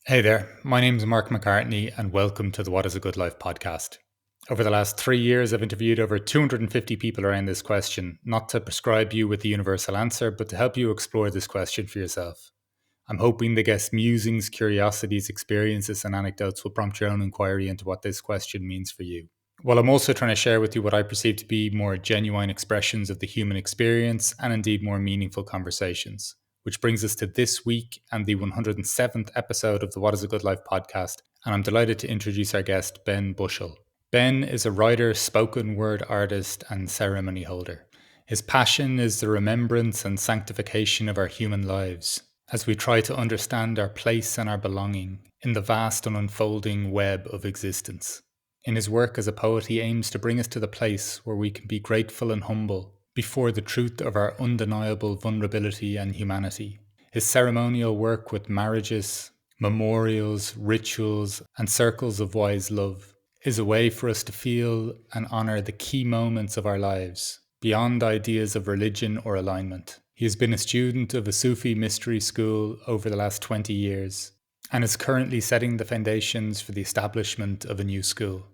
Hey there, my name is Mark McCartney, and welcome to the What is a Good Life podcast. Over the last 3 years, I've interviewed over 250 people around this question, not to prescribe you with the universal answer, but to help you explore this question for yourself. I'm hoping the guests' musings, curiosities, experiences, and anecdotes will prompt your own inquiry into what this question means for you. While I'm also trying to share with you what I perceive to be more genuine expressions of the human experience and indeed more meaningful conversations. Which brings us to this week and the 107th episode of the What is a Good Life podcast. And I'm delighted to introduce our guest, Ben Bushill. Ben is a writer, spoken word artist, and ceremony holder. His passion is the remembrance and sanctification of our human lives as we try to understand our place and our belonging in the vast and unfolding web of existence. In his work as a poet, he aims to bring us to the place where we can be grateful and humble before the truth of our undeniable vulnerability and humanity. His ceremonial work with marriages, memorials, rituals, and circles of wise love is a way for us to feel and honour the key moments of our lives, beyond ideas of religion or alignment. He has been a student of a Sufi mystery school over the last 20 years and is currently setting the foundations for the establishment of a new school.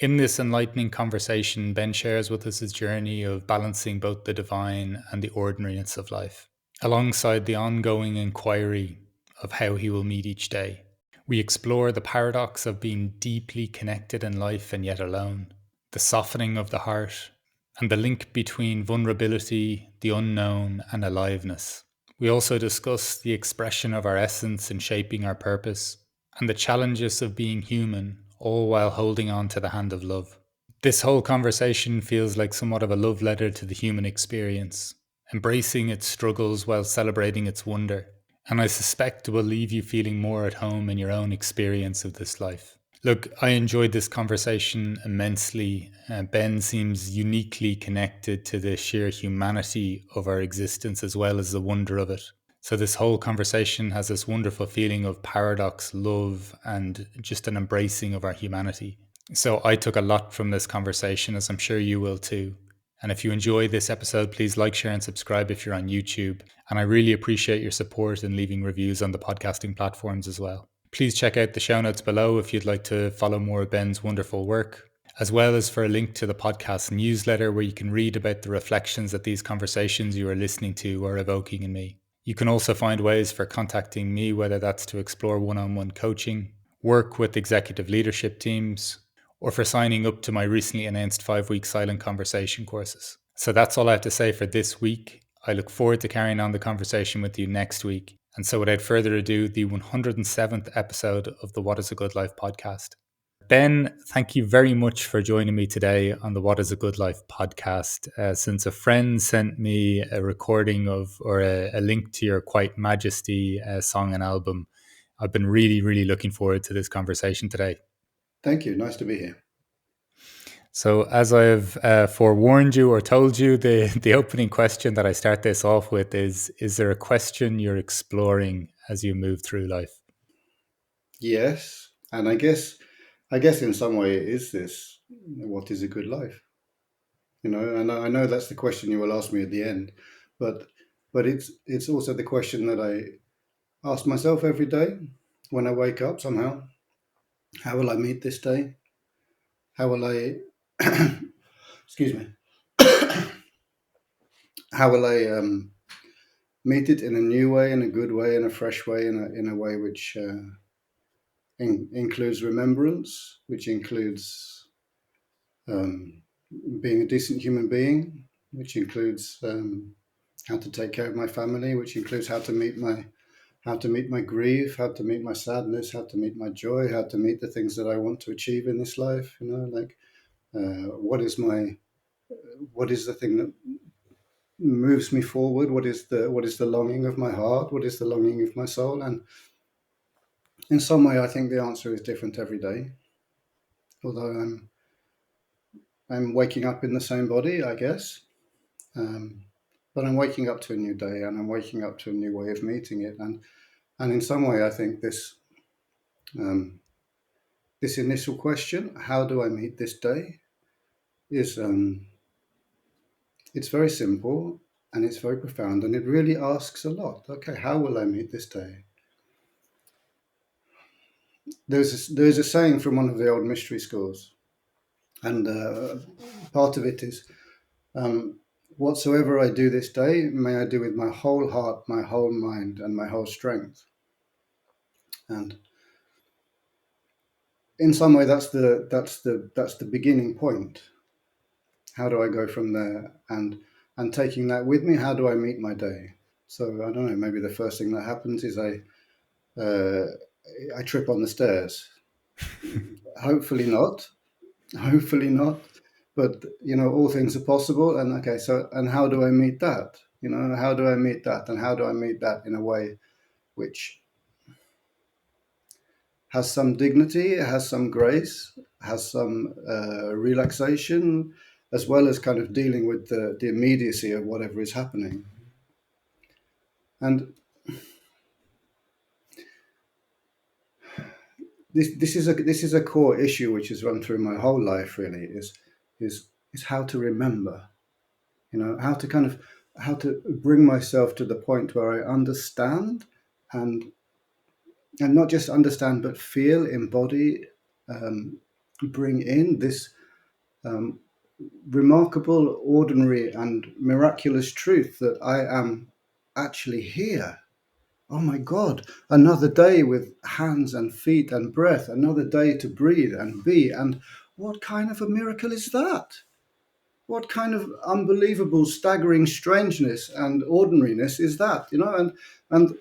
In this enlightening conversation, Ben shares with us his journey of balancing both the divine and the ordinariness of life, alongside the ongoing inquiry of how he will meet each day. We explore the paradox of being deeply connected in life and yet alone, the softening of the heart, and the link between vulnerability, the unknown, and aliveness. We also discuss the expression of our essence in shaping our purpose, and the challenges of being human, all while holding on to the hand of love. This whole conversation feels like somewhat of a love letter to the human experience, embracing its struggles while celebrating its wonder, and I suspect will leave you feeling more at home in your own experience of this life. Look, I enjoyed this conversation immensely. Ben seems uniquely connected to the sheer humanity of our existence as well as the wonder of it. So, this whole conversation has this wonderful feeling of paradox, love, and just an embracing of our humanity. So, I took a lot from this conversation, as I'm sure you will too. And if you enjoy this episode, please like, share, and subscribe if you're on YouTube. And I really appreciate your support and leaving reviews on the podcasting platforms as well. Please check out the show notes below if you'd like to follow more of Ben's wonderful work, as well as for a link to the podcast newsletter where you can read about the reflections that these conversations you are listening to are evoking in me. You can also find ways for contacting me, whether that's to explore one-on-one coaching, work with executive leadership teams, or for signing up to my recently announced 5-week silent conversation courses. So that's all I have to say for this week. I look forward to carrying on the conversation with you next week. And so without further ado, the 107th episode of the What is a Good Life podcast. Ben, thank you very much for joining me today on the What is a Good Life podcast. Since a friend sent me a recording of, or a link to your Quite Majesty song and album, I've been really, really looking forward to this conversation today. Thank you. Nice to be here. So, as I've forewarned you or told you, the opening question that I start this off with is there a question you're exploring as you move through life? Yes, and I guess in some way it is this: what is a good life? And I know that's the question you will ask me at the end, but it's also the question that I ask myself every day when I wake up. Somehow, how will I meet this day? How will I? Excuse me. How will I meet it in a new way, in a good way, in a fresh way, in a way which includes remembrance, which includes um, being a decent human being, which includes how to take care of my family, which includes how to meet my grief, how to meet my sadness, how to meet my joy, how to meet the things that I want to achieve in this life. Like what is the thing that moves me forward? What is the longing of my heart? What is the longing of my soul? And in some way, I think the answer is different every day. Although I'm waking up in the same body, I guess. But I'm waking up to a new day, and I'm waking up to a new way of meeting it. And in some way, I think um, this initial question, how do I meet this day, is it's very simple and it's very profound, and it really asks a lot. Okay, how will I meet this day? there's a saying from one of the old mystery schools, and part of it is, whatsoever I do this day, may I do with my whole heart, my whole mind, and my whole strength. And in some way, that's the beginning point. How do I go from there? And taking that with me, how do I meet my day? So I don't know. Maybe the first thing that happens is uh, I trip on the stairs. Hopefully not. Hopefully not. But all things are possible. And okay, so and how do I meet that? How do I meet that? And how do I meet that in a way which has some dignity, has some grace, has some relaxation, as well as kind of dealing with the immediacy of whatever is happening. And this is a core issue which has run through my whole life. Really, is how to remember. How to bring myself to the point where I understand and and not just understand but feel, embody, bring in this um, remarkable, ordinary, and miraculous truth that I am actually here. Oh my God, another day with hands and feet and breath, another day to breathe and be. And what kind of a miracle is that? What kind of unbelievable, staggering strangeness and ordinariness is that? And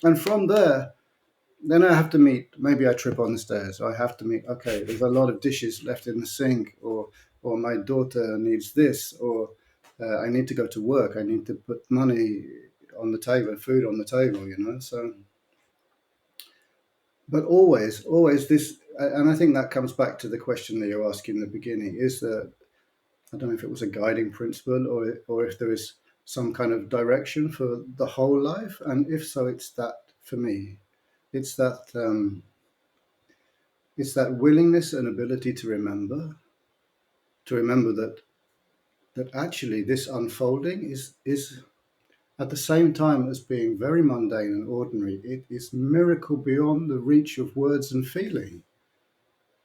and from there, then I have to meet. Maybe I trip on the stairs. I have to meet. Okay, there's a lot of dishes left in the sink, or my daughter needs this, or I need to go to work. I need to put money on the table, food on the table. So, but always this, and I think that comes back to the question that you're asking in the beginning: is that I don't know if it was a guiding principle, or if there is some kind of direction for the whole life, and if so, it's that for me. It's that. It's that willingness and ability to remember that actually this unfolding is at the same time as being very mundane and ordinary, it is miracle beyond the reach of words and feeling.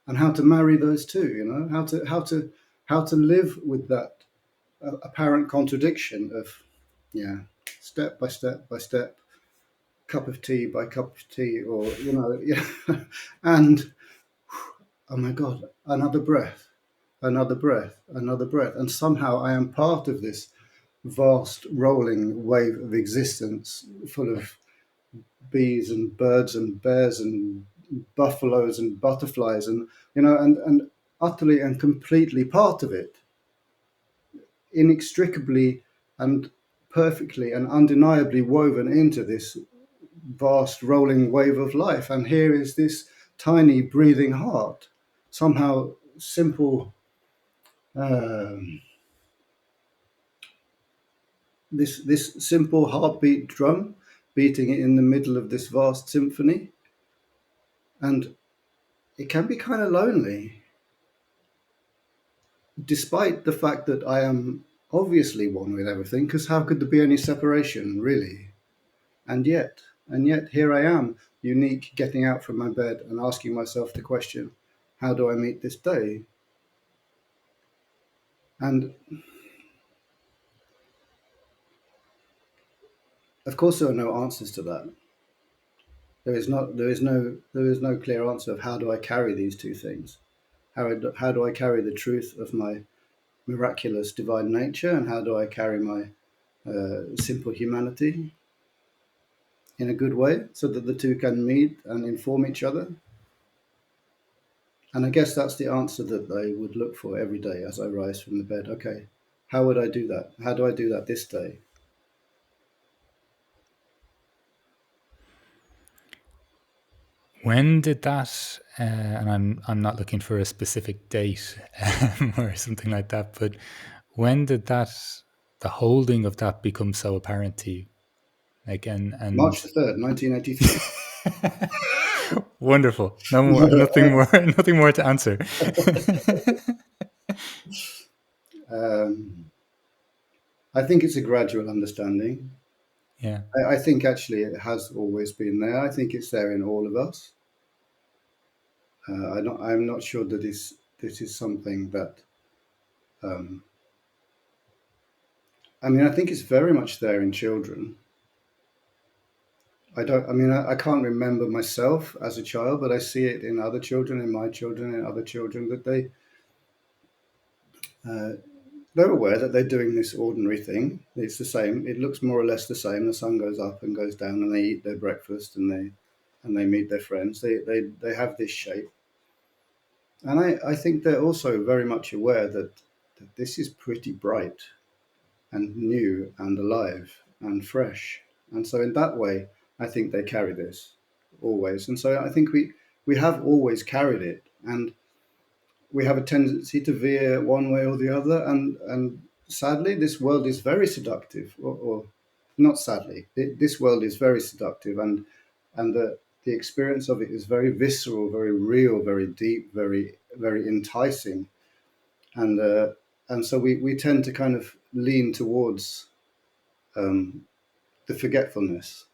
And how to marry those two, how to live with that apparent contradiction of, yeah, step by step by step, cup of tea by cup of tea, or yeah, and oh my God, another breath, another breath, another breath. And somehow I am part of this vast rolling wave of existence full of bees and birds and bears and buffaloes and butterflies, and utterly and completely part of it, inextricably and perfectly and undeniably woven into this vast rolling wave of life. And here is this tiny breathing heart, somehow simple, um, this simple heartbeat drum beating in the middle of this vast symphony. And it can be kind of lonely, despite the fact that I am obviously one with everything, because how could there be any separation, really? And yet here I am, unique, getting out from my bed and asking myself the question, how do I meet this day? And of course there are no answers to that. There is no clear answer of how do I carry these two things. How do I carry the truth of my miraculous divine nature, and how do I carry my simple humanity in a good way, so that the two can meet and inform each other? And I guess that's the answer that I would look for every day as I rise from the bed. Okay, how would I do that? How do I do that this day? When did that? And I'm not looking for a specific date or something like that, but when did the holding of that become so apparent to you? Like and March the 3rd, 1983. wonderful. No more, nothing more, nothing more to answer. um, I think it's a gradual understanding. Yeah. I think actually it has always been there. I think it's there in all of us. I'm not sure that this is something that. Um, I mean, I think it's very much there in children. I don't. I mean, I can't remember myself as a child, but I see it in other children, in my children, in other children that uh, they're aware that they're doing this ordinary thing. It's the same. It looks more or less the same. The sun goes up and goes down, and they eat their breakfast, and they meet their friends. They have this shape, and I think they're also very much aware that this is pretty bright and new and alive and fresh. And so in that way, I think they carry this always. And so I think we have always carried it, and we have a tendency to veer one way or the other. And sadly, this world is very seductive, or not sadly, this world is very seductive, and the experience of it is very visceral, very real, very deep, very enticing, and and so we tend to kind of lean towards um, the forgetfulness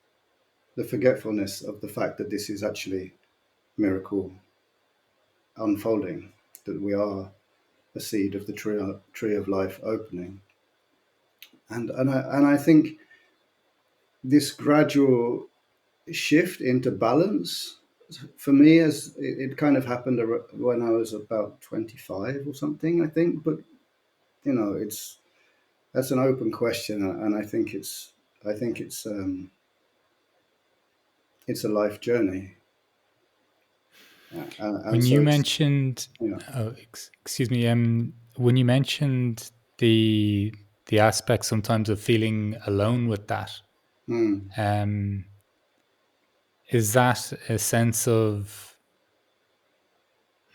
of the fact that this is actually miracle unfolding, that we are a seed of the tree of life opening. And I think this gradual shift into balance for me, as it kind of happened when I was about 25 or something, I think. But it's that's an open question, and I think it's a life journey, and When so you it's mentioned, you know. excuse me, when you mentioned the aspect sometimes of feeling alone with that, Hmm. um, is that a sense of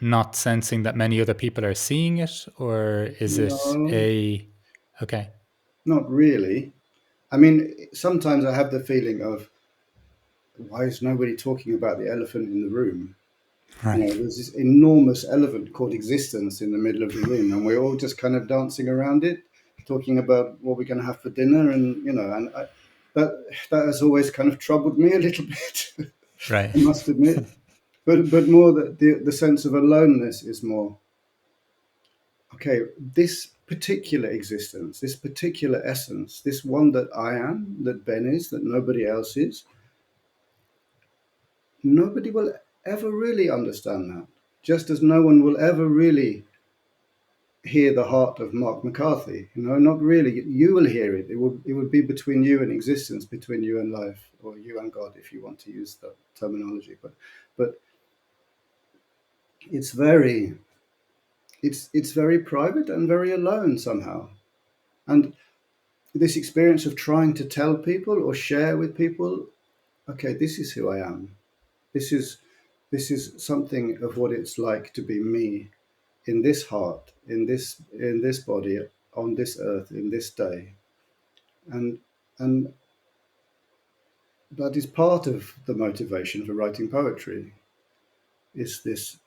not sensing that many other people are seeing it, or is it No, a okay, not really. I mean, sometimes I have the feeling of why is nobody talking about the elephant in the room? right, There's this enormous elephant called existence in the middle of the room, and we're all just kind of dancing around it, talking about what we're going to have for dinner, and that that has always kind of troubled me a little bit. right, I must admit, but more that the sense of aloneness is more okay. This particular existence, this particular essence, this one that I am, that Ben is, that nobody else is, nobody will ever really understand that. Just as no one will ever really hear the heart of Mark McCarthy. Not really. You will hear it. It would be between you and existence, between you and life, or you and God, if you want to use that terminology. But it's very it's very private and very alone somehow. And this experience of trying to tell people or share with people, okay, this is who I am. This is something of what it's like to be me in this heart, in this body, on this earth, in this day. And and that is part of the motivation for writing poetry, is this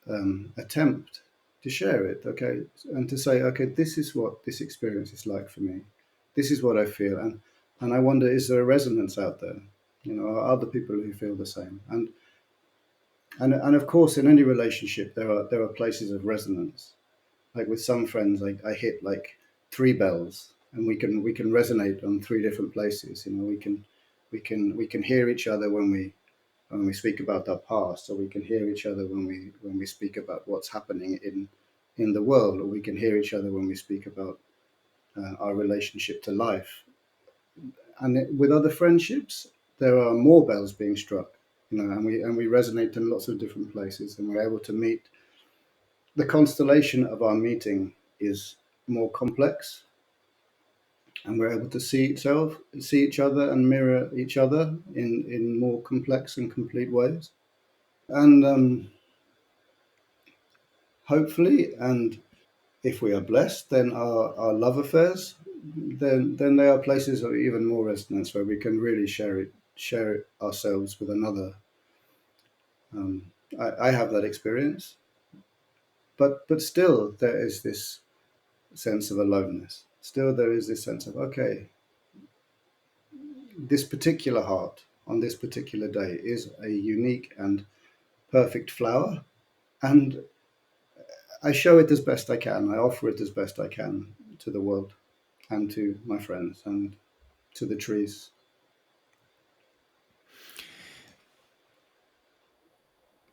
attempt to share it, okay, and to say, okay, this is what this experience is like for me. This is what I feel, and I wonder, is there a resonance out there? Are other people who feel the same? And of course, in any relationship, there are places of resonance. Like with some friends, I hit like three bells, and we can resonate on three different places. We can hear each other when we speak about our past, or we can hear each other when we speak about what's happening in the world, or we can hear each other when we speak about our relationship to life. And with other friendships, there are more bells being struck, and we resonate in lots of different places, and we're able to meet. The constellation of our meeting is more complex, and we're able to see each other, and mirror each other in more complex and complete ways. And hopefully, and if we are blessed, then our love affairs, then they are places of even more resonance, where we can really share ourselves with another. I have that experience, but still there is this sense of aloneness. Still there is this sense of, okay, this particular heart on this particular day is a unique and perfect flower, and I show it as best I can. I offer it as best I can to the world and to my friends and to the trees.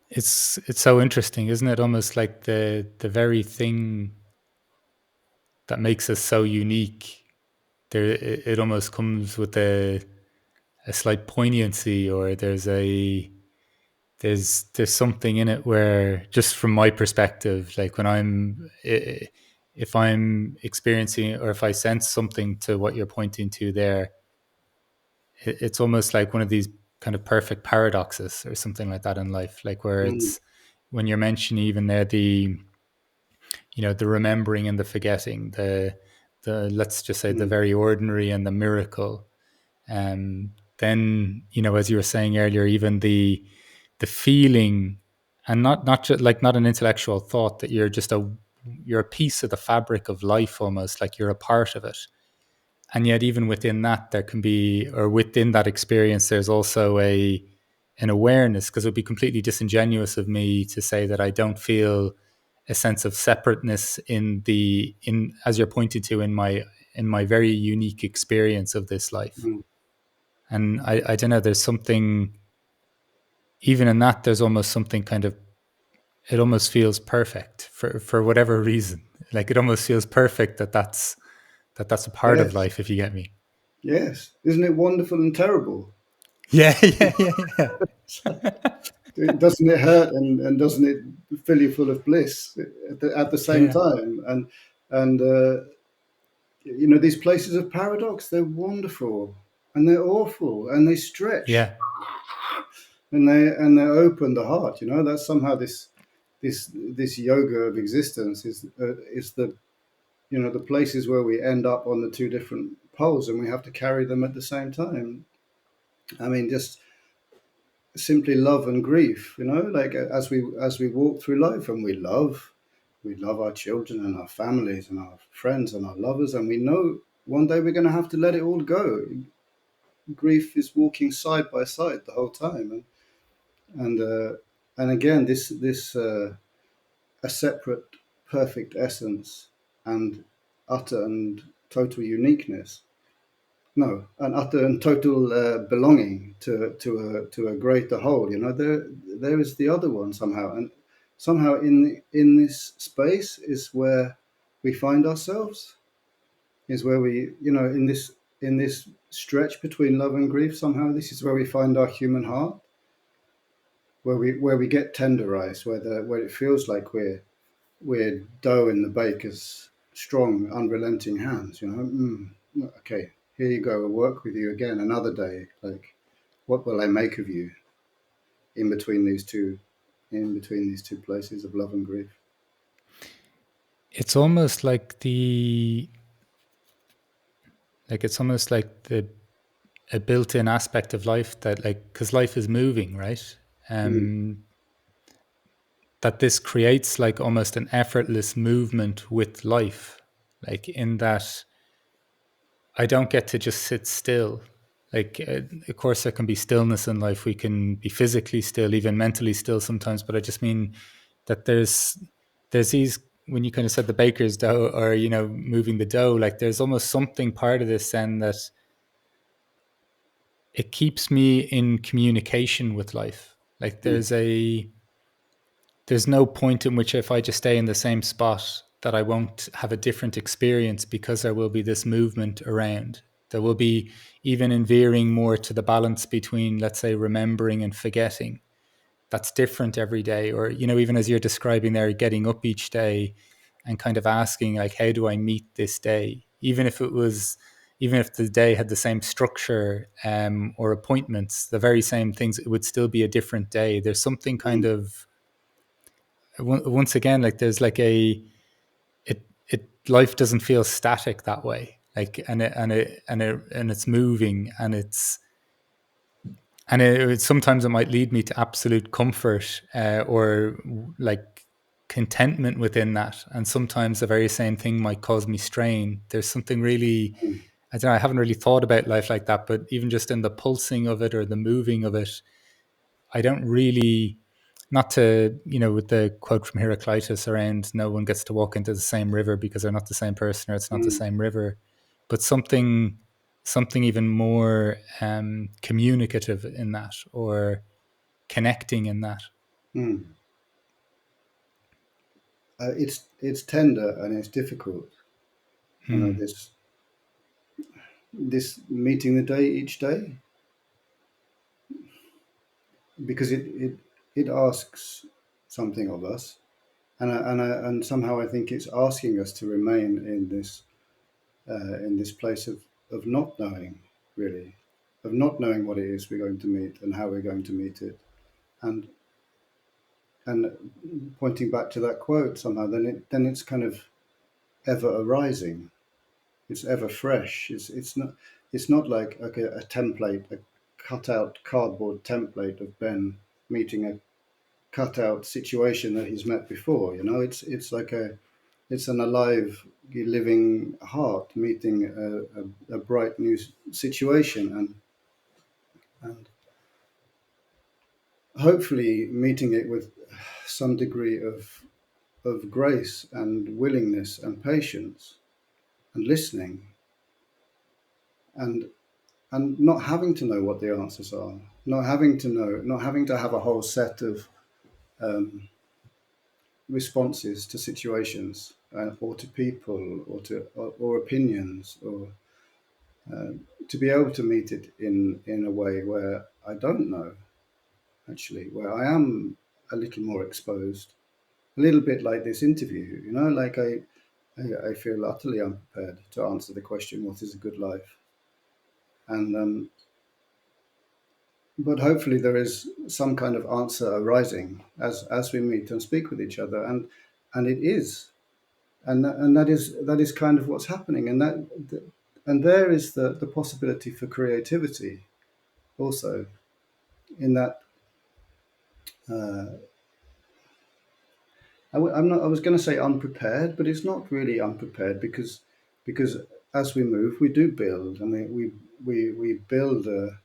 It's so interesting, isn't it? Almost like the very thing that makes us so unique. It almost comes with a slight poignancy, or there's something in it where, just from my perspective, like when if I'm experiencing, or if I sense something to what you're pointing to there, it's almost like one of these kind of perfect paradoxes or something like that in life, like where Mm, it's, when you're mentioning even there the remembering and the forgetting, the let's just say the mm, very ordinary and the miracle. Then, as you were saying earlier, even the feeling, and not just like, not an intellectual thought, that you're a piece of the fabric of life, almost like you're a part of it. And yet, even within that, there can be, or within that experience, there's also an awareness, because it would be completely disingenuous of me to say that I don't feel a sense of separateness in as you're pointing to, in my very unique experience of this life. mm. And I don't know, there's something, even in that, there's almost something kind of, it almost feels perfect for whatever reason. Like, it almost feels perfect that's a part of Yes, life, if you get me. yes. Isn't it wonderful and terrible? Yeah, yeah, yeah, yeah. Doesn't it hurt and doesn't it fill you full of bliss at the same Yeah, time? And these places of paradox, they're wonderful and they're awful and they stretch yeah, and they open the heart. That's somehow this yoga of existence is the places where we end up on the two different poles and we have to carry them at the same time. I mean, just simply love and grief. Like as we walk through life, and we love our children and our families and our friends and our lovers, and we know one day we're going to have to let it all go. Grief is walking side by side the whole time, and again, this a separate, perfect essence and utter and total uniqueness. No, an utter and total belonging to a greater whole. There is the other one somehow, and somehow in this space is where we find ourselves. Is where we, in this stretch between love and grief. Somehow, this is where we find our human heart, where we get tenderized, where it feels like we're dough in the baker's strong, unrelenting hands. Okay, here you go. I'll work with you again another day. Like, what will I make of you in between these two, in between these two places of love and grief? it's almost like it's almost like the a built-in aspect of life, that, like, because life is moving, right? Mm, um that this creates like almost an effortless movement with life, like, in that I don't get to just sit still. Like, of course, there can be stillness in life. We can be physically still, even mentally still sometimes. But I just mean that there's these, when you kind of said the baker's dough, or moving the dough. Like, there's almost something part of this, then, that it keeps me in communication with life. Like, mm, there's no point in which, if I just stay in the same spot, that I won't have a different experience, because there will be this movement around. There will be, even in veering more to the balance between, let's say, remembering and forgetting. That's different every day. Or, even as you're describing there, getting up each day and kind of asking, like, how do I meet this day? Even if the day had the same structure, or appointments, the very same things, it would still be a different day. There's something kind mm, of, once again, like, there's like it life doesn't feel static that way, like, and it's moving, and sometimes it might lead me to absolute comfort, or like contentment within that, and sometimes the very same thing might cause me strain. There's something really, mm, I don't know, I haven't really thought about life like that, but even just in the pulsing of it, or the moving of it, I don't really not to, with the quote from Heraclitus around no one gets to walk into the same river because they're not the same person or it's not the mm, same river, but something even more communicative in that, or connecting in that. mm. It's tender and it's difficult. You know, Hmm. this meeting the day each day, because it asks something of us, and somehow I think it's asking us to remain in this place of not knowing, really, of not knowing what it is we're going to meet and how we're going to meet it, and pointing back to that quote somehow, then it's kind of ever arising. It's ever fresh. It's not like, okay, a template, a cut out cardboard template of Ben meeting a cut out situation that he's met before. You know, it's like it's an alive, living heart meeting a bright new situation, and hopefully meeting it with some degree of grace and willingness and patience and listening, and not having to know what the answers are, not having to have a whole set of um, responses to situations, or to people, or opinions, or to be able to meet it in a way where I don't know, actually, where I am a little more exposed, a little bit like this interview, you know, like I feel utterly unprepared to answer the question, what is a good life? And but hopefully there is some kind of answer arising as we meet and speak with each other, and it is, and that is kind of what's happening, and there is the possibility for creativity also, in that uh, I'm not, I was going to say unprepared, but it's not really unprepared, because as we move we do build, and we build a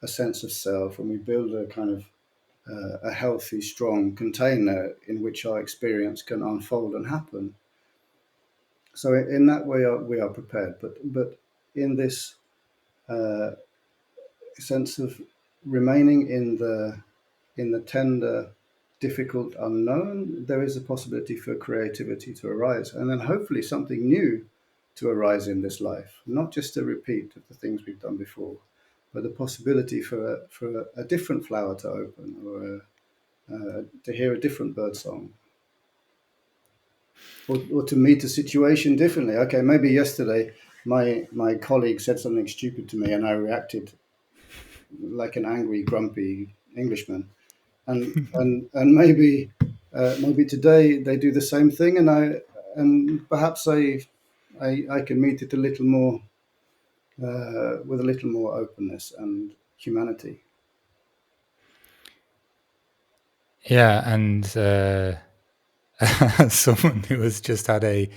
sense of self, and we build a kind of a healthy, strong container in which our experience can unfold and happen. So in that way, we are prepared. But in this uh, sense of remaining in the tender, difficult unknown, there is a possibility for creativity to arise, and then hopefully something new to arise in this life. Not just a repeat of the things we've done before, but the possibility for a different flower to open, or to hear a different bird song, or to meet a situation differently. Okay, maybe yesterday my colleague said something stupid to me, and I reacted like an angry, grumpy Englishman. And maybe today they do the same thing, and perhaps I can meet it a little more, with a little more openness and humanity. Yeah, and as someone who has just had a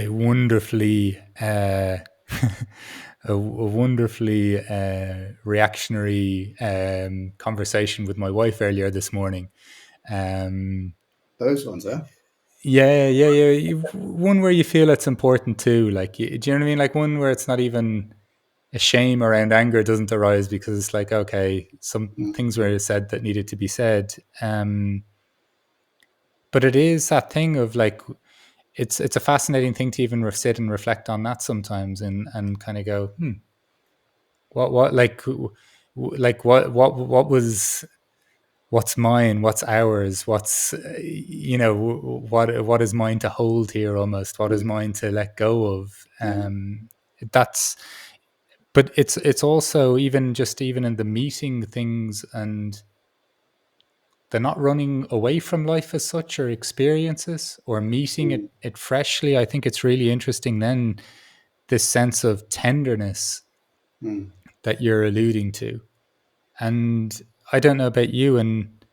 wonderfully a wonderfully reactionary conversation with my wife earlier this morning. Um, Those ones, huh? yeah. One where you feel it's important too. Like, do you know what I mean? Like one where it's not even a shame around anger doesn't arise, because it's like, okay, some Mm, things were said that needed to be said. But it is that thing of like, it's a fascinating thing to even sit and reflect on that sometimes, and kind of go, what like what was, what's mine, what's ours, what's what is mine to hold here, almost what is mm, mine to let go of. mm, That's But it's also, even in the meeting things, and they're not running away from life as such, or experiences, or meeting mm, it freshly. I think it's really interesting then, this sense of tenderness mm, that you're alluding to. And I don't know about you, and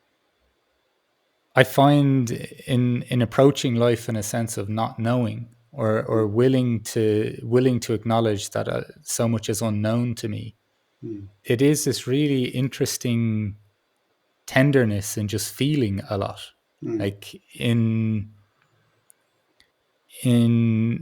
I find in approaching life in a sense of not knowing, or willing to acknowledge that so much is unknown to me, mm, it is this really interesting tenderness in just feeling a lot. mm, Like in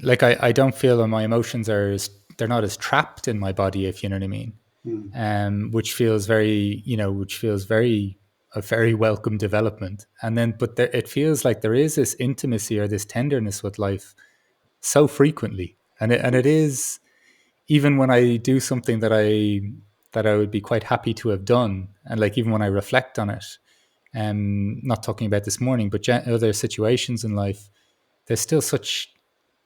like I don't feel that my emotions they're not as trapped in my body, if you know what I mean. mm. Which feels very, which feels very a very welcome development. And then, but there, it feels like there is this intimacy or this tenderness with life so frequently, and it is even when I do something that I would be quite happy to have done, and like even when I reflect on it, not talking about this morning, but other situations in life, there's still such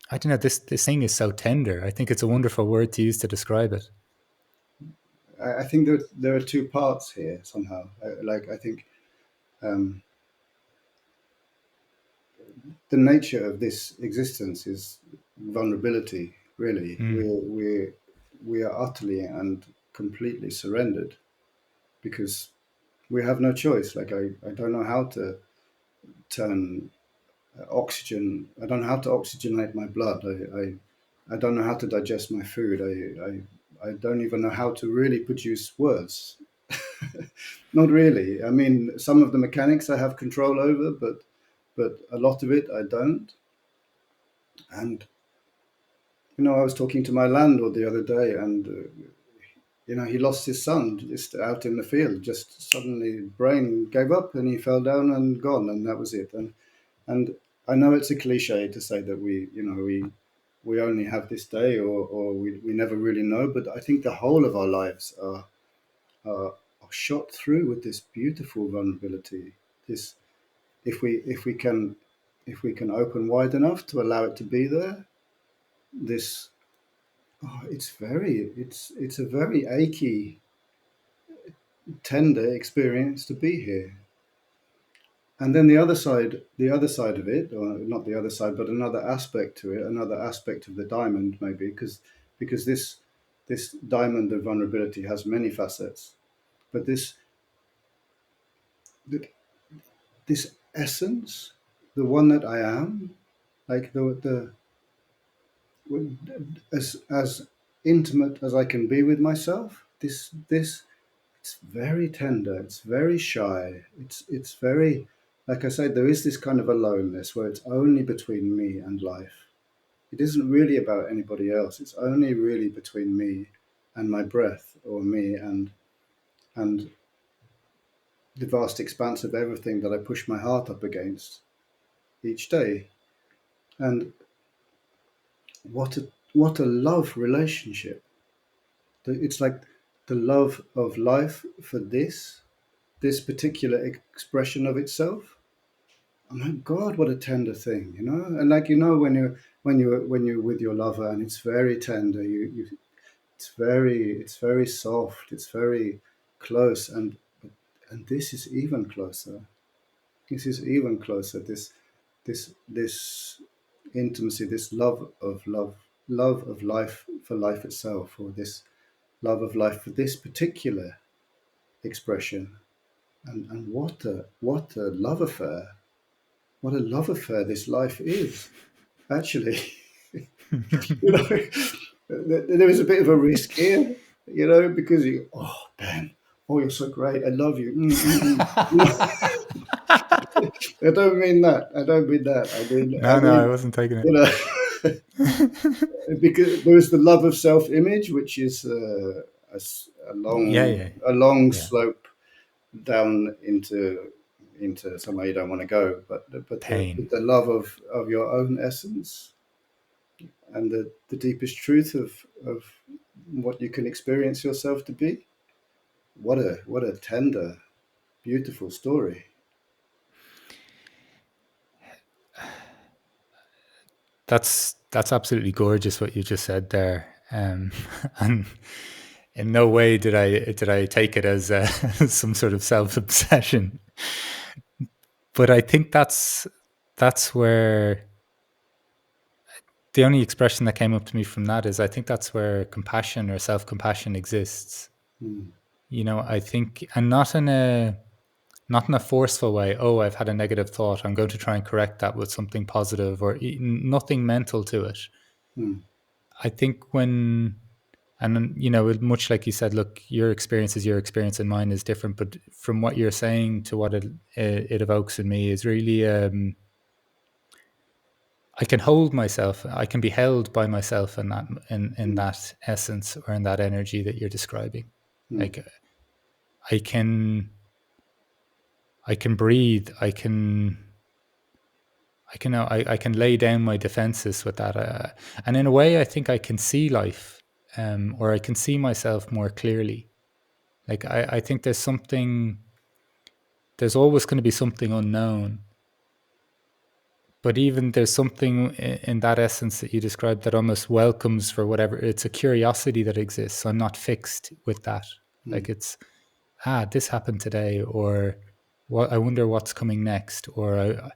I don't know. This thing is so tender. I think it's a wonderful word to use to describe it. I think there are two parts here somehow. Like I think um, the nature of this existence is vulnerability. Really, Mm, we are utterly and completely surrendered because we have no choice. Like I don't know how to turn oxygen. I don't know how to oxygenate my blood. I don't know how to digest my food. I don't even know how to really produce words. Not really. I mean, some of the mechanics I have control over, but a lot of it I don't. And I was talking to my landlord the other day, and he lost his son just out in the field. Just suddenly, brain gave up, and he fell down and gone, and that was it. And I know it's a cliche to say that we only have this day, or we never really know. But I think the whole of our lives are shot through with this beautiful vulnerability. This if we can open wide enough to allow it to be there, this it's a very achy, tender experience to be here. And then the other side of it, or not the other side, but another aspect to it, another aspect of the diamond, maybe because this diamond of vulnerability has many facets, but this essence, the one that I am, like the as intimate as I can be with myself. This it's very tender. It's very shy. It's very, like I said, there is this kind of aloneness where it's only between me and life. It isn't really about anybody else. It's only really between me and my breath, or me and the vast expanse of everything that I push my heart up against each day. And what a love relationship. It's like the love of life for this particular expression of itself. Oh my God, what a tender thing, And like when you're with your lover, and it's very tender. It's very soft. It's very close, and this is even closer. This is even closer. This intimacy, this love of life for life itself, or this love of life for this particular expression. And what a love affair. What a love affair this life is, actually. you know, there is a bit of a risk here, because Ben, you're so great. I love you. I don't mean that. I don't mean that. I no, no, I mean, wasn't taking it. you know, because there is the love of self-image, which is a Yeah, long, yeah, a long yeah. slope down into somewhere you don't want to go. But Pain. the love of your own essence, and the deepest truth of what you can experience yourself to be. What a tender, beautiful story. That's absolutely gorgeous what you just said there. And in no way did I take it as some sort of self obsession. But I think that's where the only expression that came up to me from that is I think that's where compassion or self compassion exists. Mm, I think, and not in a forceful way. Oh, I've had a negative thought. I'm going to try and correct that with something positive, or nothing mental to it. mm, I think when And much like you said, look, your experience is your experience and mine is different. But from what you're saying to what it evokes in me is really, I can hold myself. I can be held by myself in mm, that essence or in that energy that you're describing. mm, Like I can I can breathe. I can lay down my defenses with that, and in a way, I think I can see life, or I can see myself more clearly. Like I think there's something. There's always going to be something unknown, but even there's something in that essence that you described that almost welcomes for whatever. It's a curiosity that exists. I'm not fixed with that. mm, Like it's this happened today, or what? I wonder what's coming next, or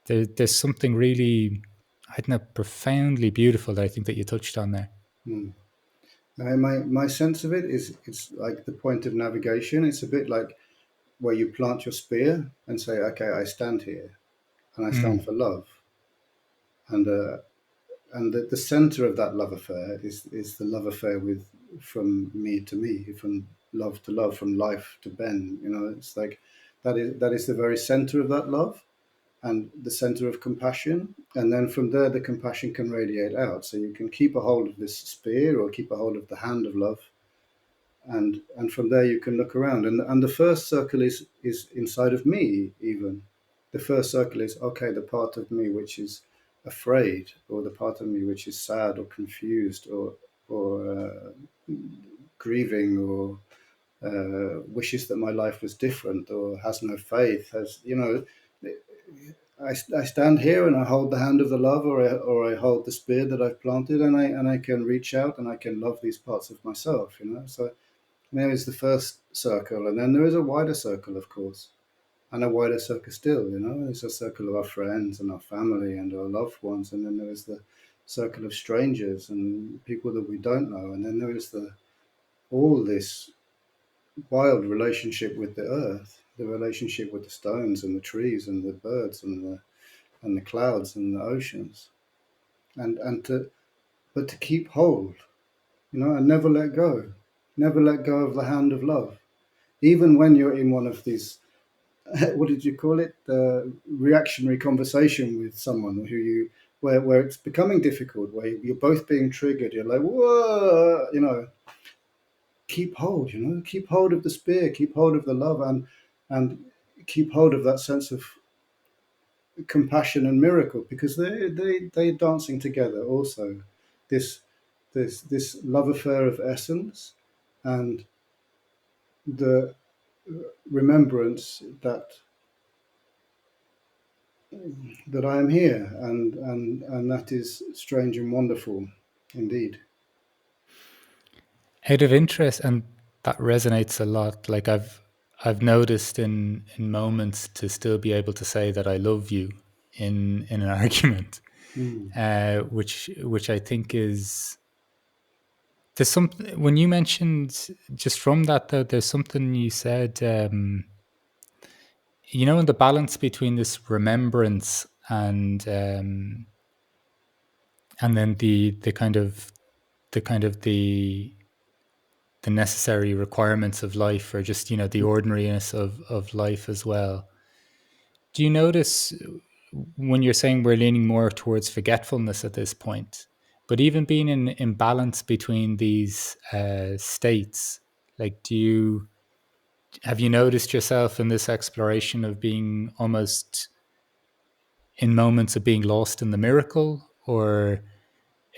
there's something really, I don't know, profoundly beautiful that I think that you touched on there. mm. My sense of it is it's like the point of navigation. It's a bit like where you plant your spear and say, okay, I stand here and I stand Mm, for love. And the center of that love affair is the love affair with from me to me, from love to love, from life to Ben. It's like that is the very center of that love and the center of compassion. And then from there, the compassion can radiate out. So you can keep a hold of this spear or keep a hold of the hand of love, and from there you can look around. And the first circle is inside of me. Even the first circle is, okay, the part of me which is afraid, or the part of me which is sad or confused, or grieving, or wishes that my life was different, or has no faith. Has I stand here and I hold the hand of the love, or I hold the spear that I've planted, and I can reach out and I can love these parts of myself. So there is the first circle, and then there is a wider circle, of course, and a wider circle still. There's a circle of our friends and our family and our loved ones, and then there is the circle of strangers and people that we don't know, and then there is the all this wild relationship with the earth, the relationship with the stones and the trees and the birds and the clouds and the oceans, and to keep hold, and never let go of the hand of love, even when you're in one of these what did you call it, reactionary conversation with someone who you where it's becoming difficult, where you're both being triggered, you're like, whoa, keep hold of the spear, keep hold of the love, and keep hold of that sense of compassion and miracle, because they're dancing together also, this this love affair of essence, and the remembrance that I am here, and that is strange and wonderful indeed. out of interest, and that resonates a lot. Like I've noticed in moments to still be able to say that I love you in an argument, Mm, which I think is, there's something when you mentioned, just from that though, there's something you said, in the balance between this remembrance and then the necessary requirements of life, or just the ordinariness of life as well. Do you notice when you're saying we're leaning more towards forgetfulness at this point, but even being in imbalance between these states, like have you noticed yourself in this exploration of being almost in moments of being lost in the miracle, or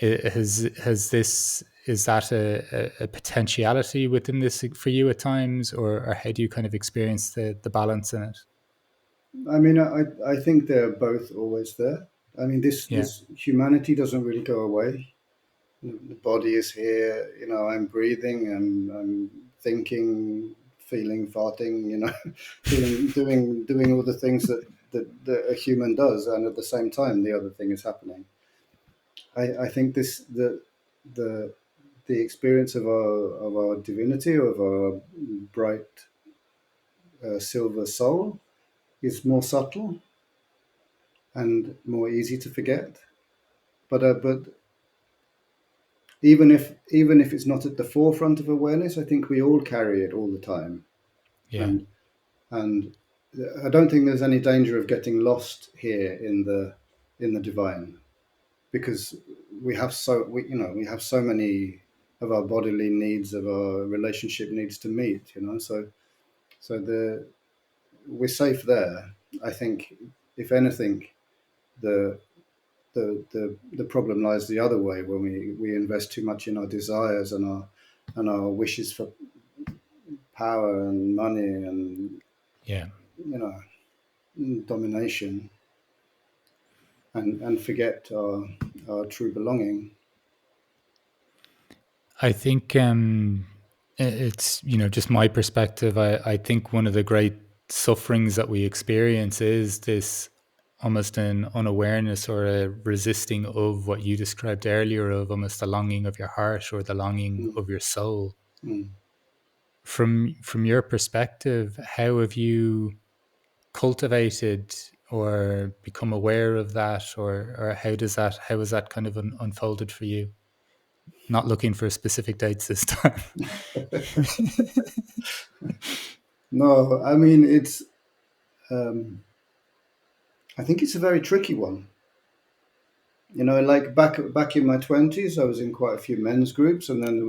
has this is that a potentiality within this for you at times, or how do you kind of experience the balance in it? I mean, I think they're both always there. I mean, this Yeah. this humanity doesn't really go away. The body is here. I'm breathing and I'm thinking, feeling, farting. feeling, doing all the things that a human does, and at the same time, the other thing is happening. I think the the experience of our divinity, of our bright silver soul, is more subtle and more easy to forget. But even if it's not at the forefront of awareness, I think we all carry it all the time, Yeah. and I don't think there's any danger of getting lost here in the divine, because we have so many of our bodily needs, of our relationship needs to meet, so we're safe there. I think, if anything, the the problem lies the other way, when we invest too much in our desires and our wishes for power and money and Yeah. you know domination, and forget our true belonging. I think it's, just my perspective. I think one of the great sufferings that we experience is this almost an unawareness or a resisting of what you described earlier, of almost the longing of your heart or the longing Mm, of your soul. mm. From your perspective, how have you cultivated or become aware of that, or how has that kind of unfolded for you? Not looking for specific dates this time. No, I mean, um, I think it's a very tricky one. Like back in my 20s, I was in quite a few men's groups, and then there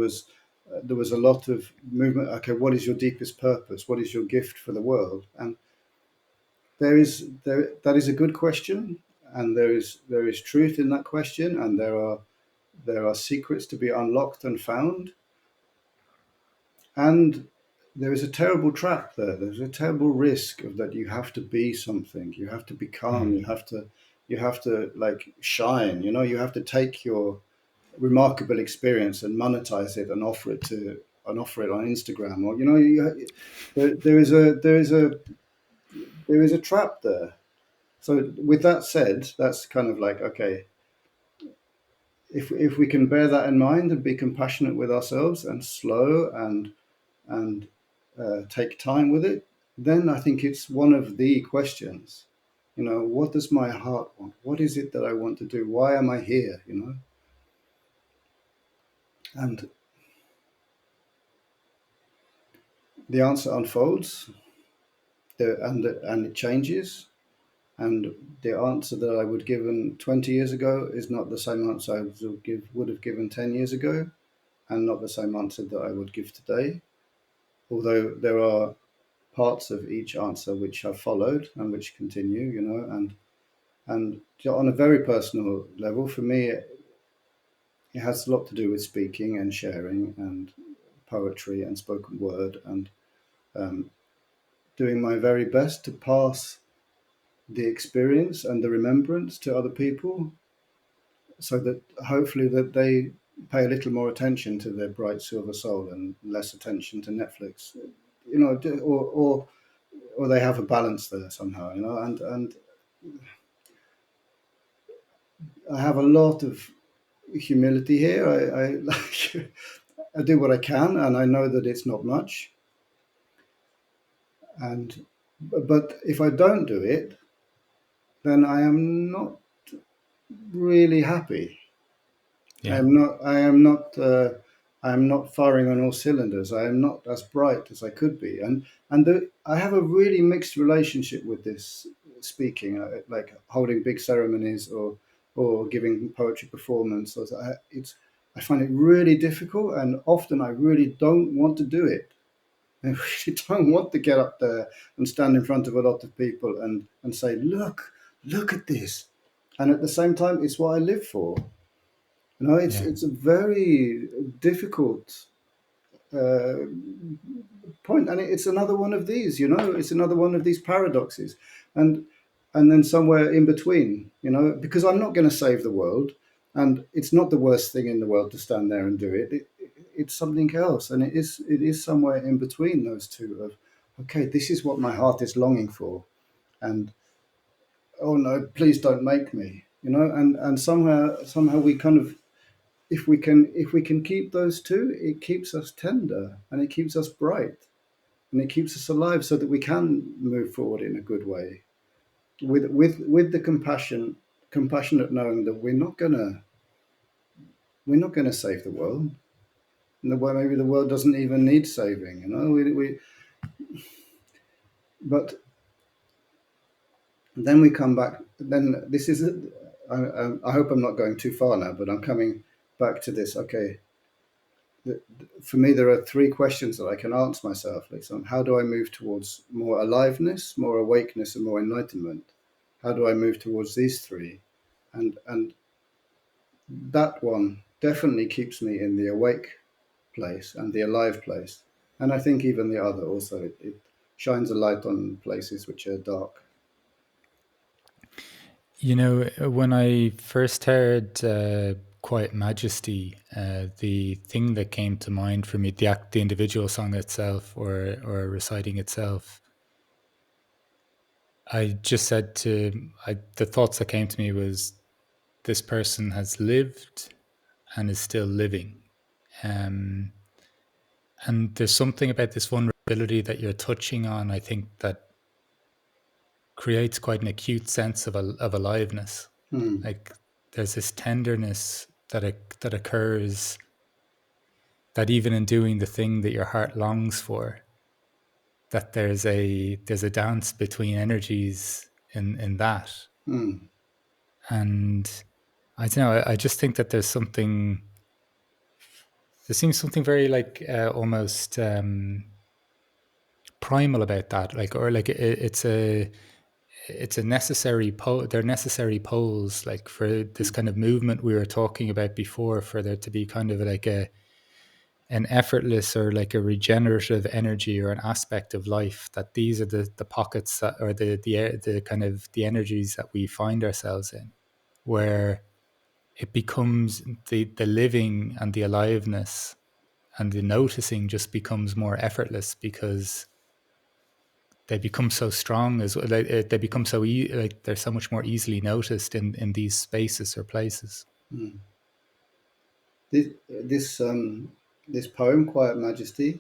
was a lot of movement. Okay, what is your deepest purpose? What is your gift for the world? And that is a good question, and there is truth in that question, and there are secrets to be unlocked and found, and there is a terrible trap there. There's a terrible risk of that. You have to be something. You have to become. Mm, You have to like shine. You have to take your remarkable experience and monetize it and offer it on Instagram, or there is a trap there. So with that said, that's kind of like, okay, if we can bear that in mind and be compassionate with ourselves and slow and take time with it, then I think it's one of the questions. What does my heart want? What is it that I want to do? Why am I here? And the answer unfolds, and it changes. And the answer that I would given 20 years ago is not the same answer I would have given 10 years ago, and not the same answer that I would give today. Although there are parts of each answer which have followed and which continue, and on a very personal level, for me, it has a lot to do with speaking and sharing and poetry and spoken word, and um, doing my very best to pass the experience and the remembrance to other people, so that hopefully that they pay a little more attention to their bright silver soul and less attention to Netflix, or they have a balance there somehow, and I have a lot of humility here. I do what I can, and I know that it's not much, and but if I don't do it, then I am not really happy. I yeah. am not. I am not. I am not firing on all cylinders. I am not as bright as I could be, and I have a really mixed relationship with this speaking, like holding big ceremonies or giving poetry performance. I find it really difficult, and often I really don't want to do it. I really don't want to get up there and stand in front of a lot of people and say, look at this. And at the same time, it's what I live for. It's Yeah. it's a very difficult uh, point, and it's another one of these. It's another one of these paradoxes, and and then somewhere in between. Because I'm not going to save the world, and it's not the worst thing in the world to stand there and do it. It's something else, and it is somewhere in between those two. Of, okay, this is what my heart is longing for, and oh no, please don't make me. And somehow we kind of, if we can keep those two, it keeps us tender and it keeps us bright and it keeps us alive, so that we can move forward in a good way, with the compassionate knowing that we're not gonna we're not going to save the world. Maybe the world doesn't even need saving, you know. But then we come back. Then this is. I hope I'm not going too far now, but I'm coming back to this. Okay, for me, there are three questions that I can answer myself. Like, so how do I move towards more aliveness, more awakeness, and more enlightenment? How do I move towards these three? And that one definitely keeps me in the awake place and the alive place. And I think even the other also, it shines a light on places which are dark. You know, when I first heard Quiet Majesty, the thing that came to mind for me, the individual song itself, or reciting itself, I just said the thoughts that came to me was, this person has lived and is still living. Um, and there's something about this vulnerability that you're touching on, I think, that creates quite an acute sense of aliveness. Hmm. Like, there's this tenderness that occurs, that even in doing the thing that your heart longs for, that there's a dance between energies in that. Hmm. And I don't know, I just think that there seems something very like almost primal about that, like, or like it's a necessary they're necessary poles, like, for this kind of movement we were talking about before, for there to be kind of like an effortless or like a regenerative energy or an aspect of life, that these are the pockets that, or the kind of the energies that we find ourselves in, where it becomes the living and the aliveness and the noticing just becomes more effortless, because they become so strong, as like, they become like they're so much more easily noticed in these spaces or places. Hmm. This poem, Quiet Majesty.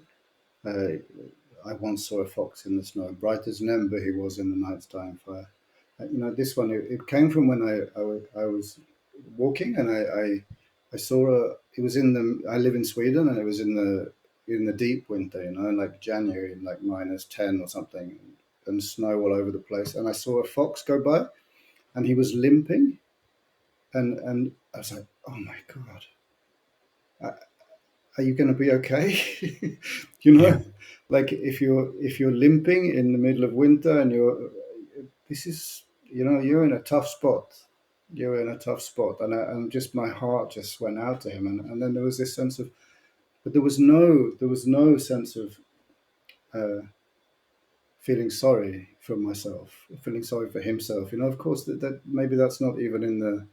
Uh, I once saw a fox in the snow, bright as an ember he was in the night's dying fire. This one, it came from when I was walking, and I saw it was in the, I live in Sweden, and it was in the deep winter, like January, like -10 or something, and snow all over the place. And I saw a fox go by, and he was limping, and I was like, oh my God, are you going to be okay? you Yeah, know, like if you're limping in the middle of winter, and this is, you're in a tough spot. You're in a tough spot, and just my heart just went out to him, and then there was this sense of, but there was no sense of uh, feeling sorry for myself, feeling sorry for himself. Of course, that maybe that's not even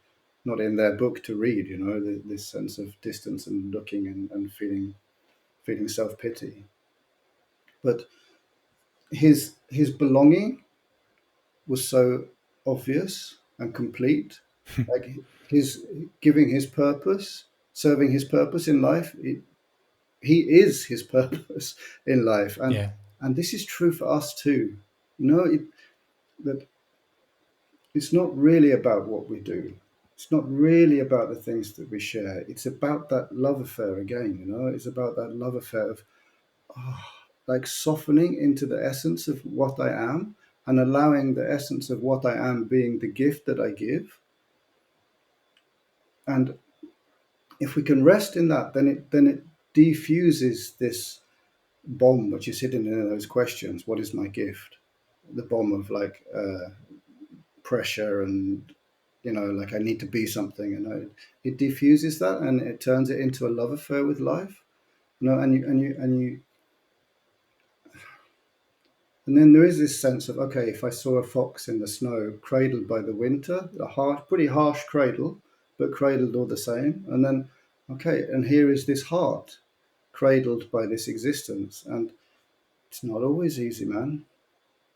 not in their book to read. This sense of distance and looking, and feeling self pity. But his belonging was so obvious and complete, like his giving his purpose, serving his purpose in life. He is his purpose in life, and yeah, and this is true for us too. That it's not really about what we do. It's not really about the things that we share. It's about that love affair again. It's about that love affair of, like, softening into the essence of what I am, and allowing the essence of what I am being the gift that I give. And if we can rest in that, then it defuses this bomb which is hidden in those questions. What is my gift? The bomb of, like, pressure, and like I need to be something. It defuses that, and it turns it into a love affair with life. And then there is this sense of, okay, if I saw a fox in the snow, cradled by the winter, pretty harsh cradle, but cradled all the same. And then, okay, and here is this heart, cradled by this existence. And it's not always easy, man.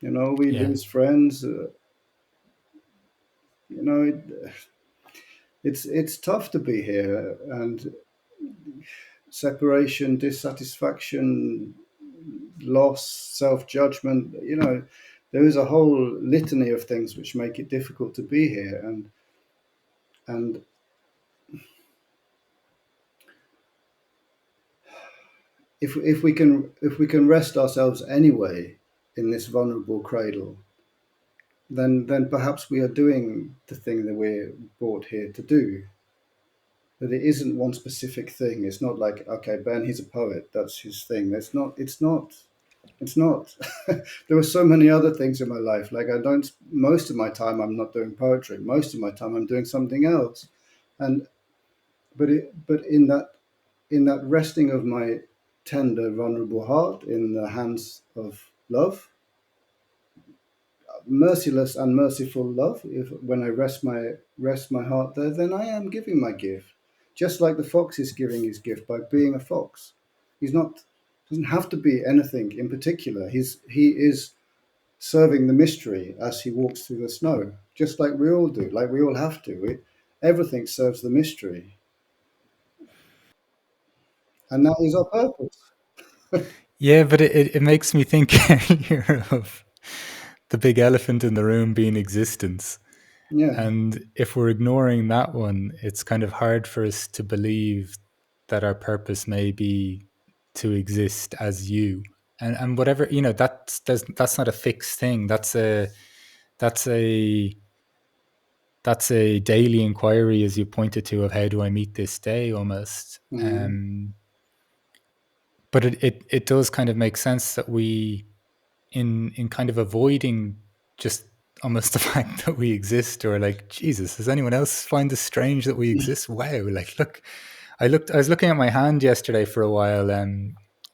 We yeah. lose friends. You know, it, it's tough to be here, and separation, dissatisfaction, loss, self judgment. There is a whole litany of things which make it difficult to be here, and if we can rest ourselves anyway in this vulnerable cradle, then perhaps we are doing the thing that we're brought here to do. That it isn't one specific thing. It's not like, okay, Ben, he's a poet. That's his thing. That's not. It's not. It's not. There are so many other things in my life. Like I don't. Most of my time, I'm not doing poetry. Most of my time, I'm doing something else. And but in that resting of my tender, vulnerable heart in the hands of love, merciless and merciful love. If when I rest my heart there, then I am giving my gift, just like the fox is giving his gift by being a fox. He's not doesn't have to be anything in particular. He is serving the mystery as he walks through the snow, just like we all do, like we all have to. Everything serves the mystery, and that is our purpose. Yeah, but it makes me think earlier of the big elephant in the room being existence. Yeah. And if we're ignoring that one, it's kind of hard for us to believe that our purpose may be to exist as you. And whatever, that's not a fixed thing. That's a that's a daily inquiry, as you pointed to, of how do I meet this day almost. Mm, But it does kind of make sense that we, in kind of avoiding just almost the fact that we exist, or like, Jesus, does anyone else find this strange that we exist? Wow, like, look, I was looking at my hand yesterday for a while.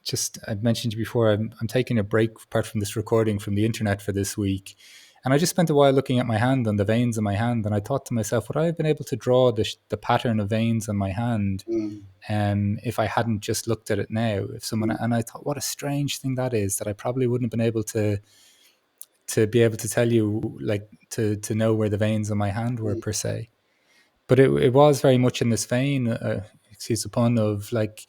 Just I'd mentioned to you before, I'm taking a break apart from this recording from the internet for this week, and I just spent a while looking at my hand and the veins in my hand, and I thought to myself, would I have been able to draw the pattern of veins on my hand mm, if I hadn't just looked at it now? If someone, mm, and I thought, what a strange thing that is, that I probably wouldn't have been able to be able to tell you, like, to know where the veins on my hand were mm, per se. But it was very much in this vein, excuse the pun, of like,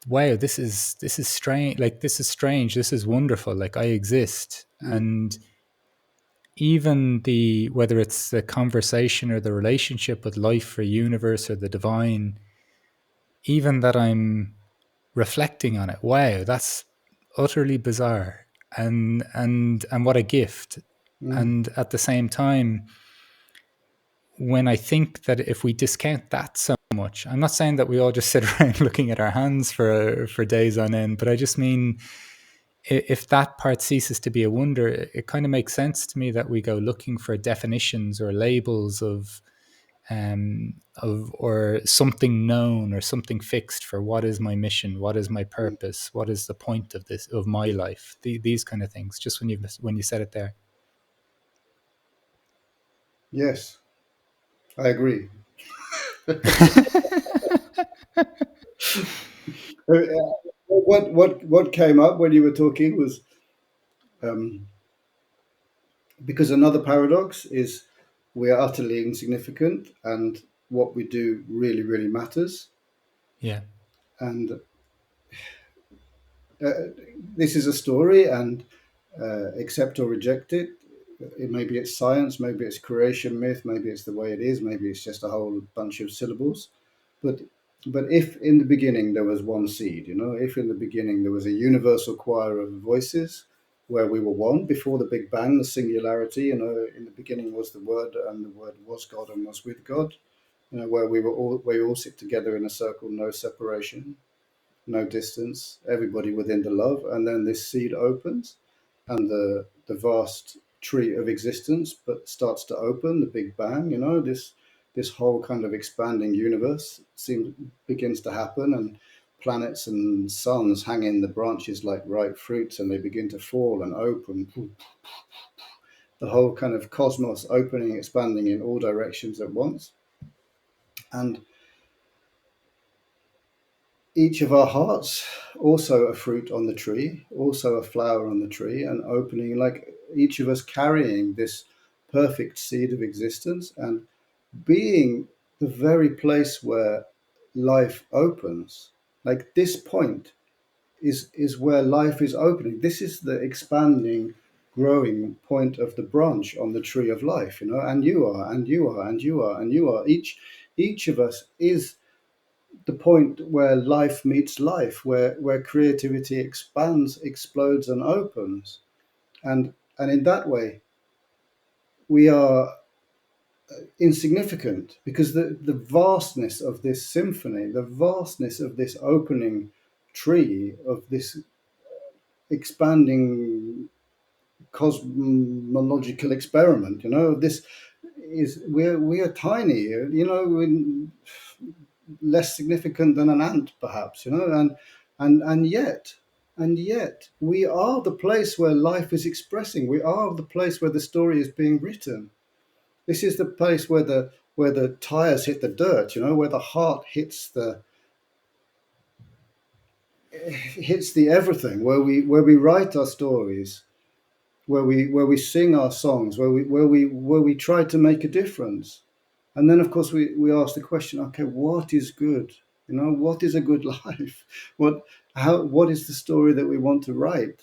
wow, this is strange, like, this is strange, this is wonderful, like, I exist. mm, And even the, whether it's the conversation or the relationship with life or universe or the divine, even that I'm reflecting on it, wow, that's utterly bizarre. And what a gift. mm, And at the same time, when I think that if we discount that so much, I'm not saying that we all just sit around looking at our hands for days on end, but I just mean, if that part ceases to be a wonder, it kind of makes sense to me that we go looking for definitions or labels of or something known or something fixed for what is my mission, what is my mm. purpose, what is the point of this, of my life, these kind of things. Just when you said it there. Yes, I agree. What came up when you were talking was, um, because another paradox is we are utterly insignificant, and what we do really, really matters. Yeah, And uh, this is a story, and accept or reject it. Maybe it's science, maybe it's creation myth, maybe it's the way it is, maybe it's just a whole bunch of syllables. But if in the beginning there was one seed, if in the beginning there was a universal choir of voices where we were one before the Big Bang, the singularity, in the beginning was the Word, and the Word was God and was with God, where we all sit together in a circle, no separation, no distance, everybody within the love, and then this seed opens, and the vast tree of existence, but starts to open, the Big Bang. This whole kind of expanding universe seems begins to happen, and planets and suns hang in the branches like ripe fruits, and they begin to fall and open. The whole kind of cosmos opening, expanding in all directions at once, and each of our hearts also a fruit on the tree, also a flower on the tree, and opening, like each of us carrying this perfect seed of existence and being the very place where life opens. Like this point is where life is opening. This is the expanding, growing point of the branch on the tree of life, and you are, and you are, and you are, and you are. Each of us is the point where life meets life, where creativity expands, explodes, and opens, and in that way, we are insignificant because the vastness of this symphony, the vastness of this opening tree, of this expanding cosmological experiment, this is we are tiny, we're less significant than an ant, perhaps, and yet we are the place where life is expressing. We are the place where the story is being written. This is the place where the tires hit the dirt, where the heart hits the everything, where we write our stories, where we sing our songs, where we try to make a difference. And then, of course, we ask the question: okay, what is good? What is a good life? What is the story that we want to write?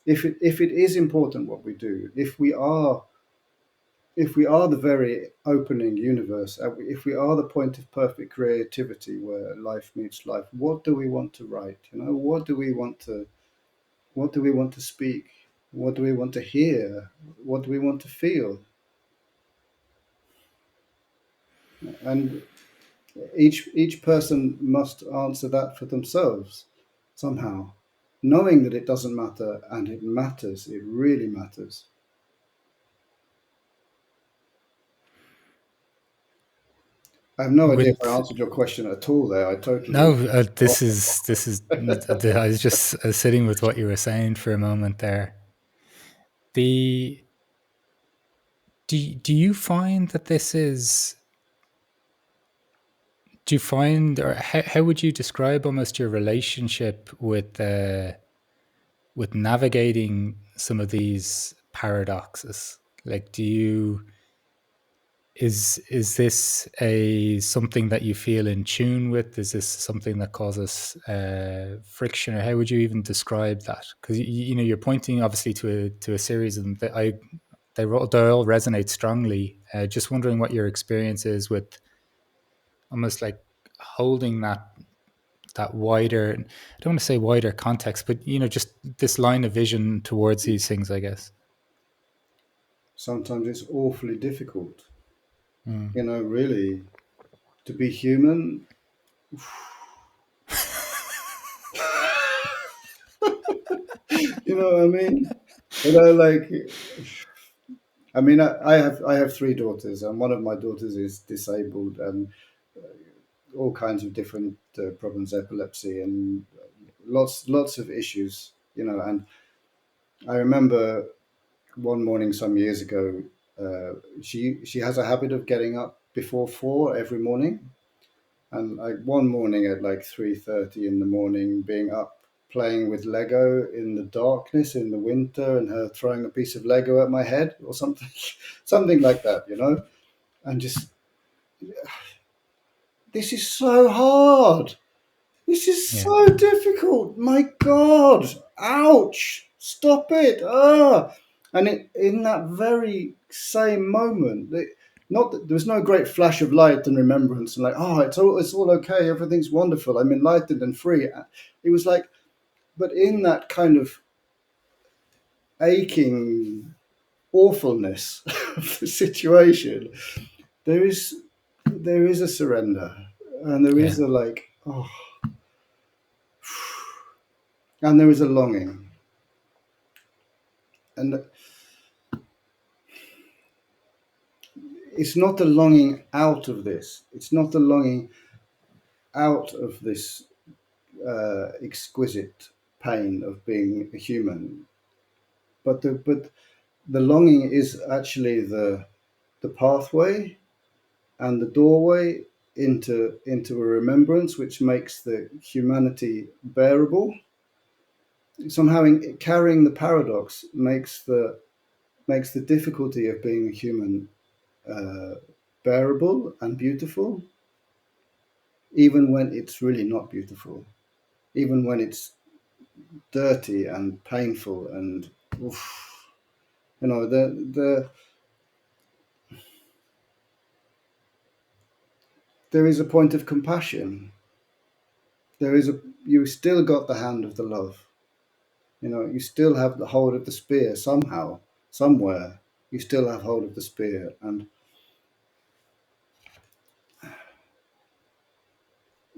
If it is important what we do, if we are the very opening universe, if we are the point of perfect creativity where life meets life, what do we want to write? What do we want to speak? What do we want to hear? What do we want to feel? And each person must answer that for themselves somehow, knowing that it doesn't matter, and it matters. It really matters. I have no idea if I With answered your question at all there. I no, totally. this is. I was just sitting with what you were saying for a moment there. The do you find that this is? Do you find, or how would you describe almost your relationship with navigating some of these paradoxes? Like, is this a something that you feel in tune with? Is this something that causes friction, or how would you even describe that? Because you're pointing obviously to a series of them that they all resonate strongly. Just wondering what your experience is with almost like holding that wider, I don't want to say wider context, but just this line of vision towards these things, I guess. Sometimes it's awfully difficult, Mm. really, to be human. You know what I mean? Like, I have three daughters, and one of my daughters is disabled, and all kinds of different problems, epilepsy, and lots of issues. And I remember one morning some years ago, she has a habit of getting up before 4 every morning, and like one morning at like 3:30 in the morning, being up playing with Lego in the darkness in the winter, and her throwing a piece of Lego at my head or something, something like that, and just, this is so hard. This is Yeah, so difficult. My God. Ouch. Stop it. And in that very same moment, not that there was no great flash of light and remembrance and like, it's all okay. Everything's wonderful. I'm enlightened and free. It was like, but in that kind of aching awfulness of the situation, there is there is a surrender, and there yeah, is a like, oh, and there is a longing. And it's not a longing out of this. It's not a longing out of this exquisite pain of being a human, but the longing is actually the pathway and the doorway into a remembrance which makes the humanity bearable. Somehow, carrying the paradox makes the difficulty of being a human uh, bearable and beautiful, even when it's really not beautiful, even when it's dirty and painful and oof, the there is a point of compassion there is a you still got the hand of the love. You know, you still have the hold of the spear somehow, somewhere. You still have hold of the spear, and